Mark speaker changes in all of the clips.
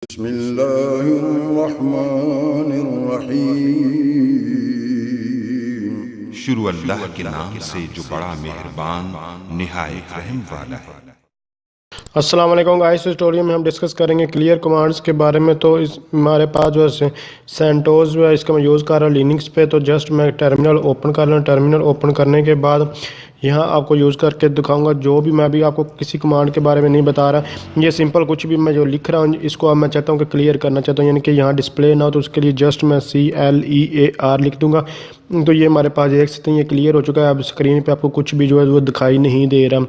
Speaker 1: बिस्मिल्लाहिर्रहमानिर्रहीम।
Speaker 2: शुरू अल्लाह के नाम से जो बड़ा मेहरबान निहायत रहम वाला है।
Speaker 3: अस्सलाम वालेकुम गाइस, इस ट्यूटोरियल में हम डिस्कस करेंगे क्लियर कमांड्स के बारे में। तो इस हमारे पास जो है सेंटोस जो है इसका मैं यूज़ कर रहा हूँ लिनक्स पे। तो जस्ट मैं टर्मिनल ओपन कर लूँ। टर्मिनल ओपन करने के बाद यहाँ आपको यूज़ करके दिखाऊंगा। जो भी मैं अभी आपको किसी कमांड के बारे में नहीं बता रहा, ये सिंपल कुछ भी मैं जो लिख रहा हूँ इसको अब मैं चाहता हूँ कि क्लियर करना चाहता हूँ, यानी कि यहाँ डिस्प्ले ना हो। तो उसके लिए जस्ट मैं CLEAR लिख दूँगा। तो ये हमारे पास देख सकते हैं ये क्लियर हो चुका है। अब स्क्रीन पे आपको कुछ भी जो है वो दिखाई नहीं दे रहा।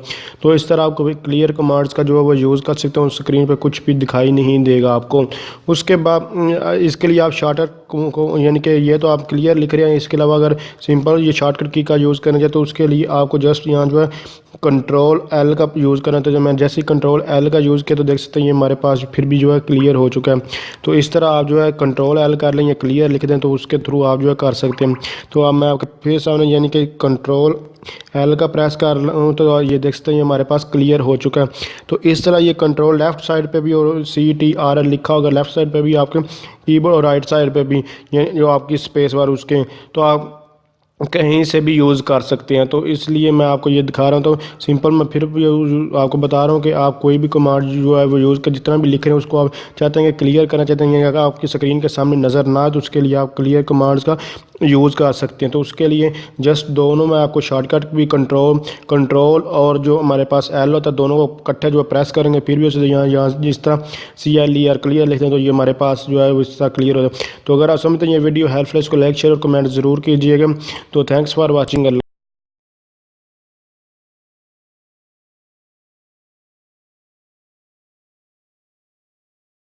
Speaker 3: तो इस तरह आपको क्लियर कमांड्स का जो है वो यूज़ कर सकते हो। स्क्रीन पे कुछ भी दिखाई नहीं देगा आपको। उसके बाद इसके लिए आप शॉर्टकट को यानी कि ये तो आप क्लियर लिख रहे हैं, इसके अलावा अगर सिंपल ये शॉर्टकट की का यूज़ करना चाहे तो उसके लिए आपको जस्ट यहाँ जो है Ctrl L का यूज़ करना। तो जब मैं जैसे ही Ctrl L का यूज़ किया तो देख सकते हैं ये हमारे पास फिर भी जो है क्लियर हो चुका है। तो इस तरह आप जो है Ctrl L कर लें या क्लियर लिख दें तो उसके थ्रू आप जो है कर सकते हैं। तो अब मैं आपके फिर सामने यानी कि Ctrl L का प्रेस कर लूँ तो ये देख सकते हैं ये हमारे पास क्लियर हो चुका है। तो इस तरह ये कंट्रोल लेफ़्ट साइड पे भी और CTRL लिखा होगा लेफ़्ट साइड पे भी आपके कीबोर्ड और राइट साइड पे भी, ये जो आपकी स्पेस बार उसके, तो आप कहीं से भी यूज़ कर सकते हैं। तो इसलिए मैं आपको ये दिखा रहा हूँ। तो सिंपल मैं फिर भी आपको बता रहा हूँ कि आप कोई भी कमांड जो है वो यूज़ कर, जितना भी लिख रहे हैं उसको आप चाहते हैं कि क्लियर करना चाहते हैं, अगर आपकी स्क्रीन के सामने नज़र ना आए तो उसके लिए आप क्लियर कमांड्स का यूज़ कर सकते हैं। तो उसके लिए जस्ट दोनों में आपको शॉर्टकट भी कंट्रोल और जो हमारे पास L होता है दोनों को इकट्ठे जो प्रेस करेंगे फिर भी उसे यहाँ जिस तरह CLER क्लियर लिखते हैं तो ये हमारे पास जो है वो इस तरह क्लियर हो जाए। तो अगर आप समझते हैं ये वीडियो हेल्पफुल है इसको लाइक शेयर और कमेंट ज़रूर कीजिएगा। तो थैंक्स फॉर वाचिंग।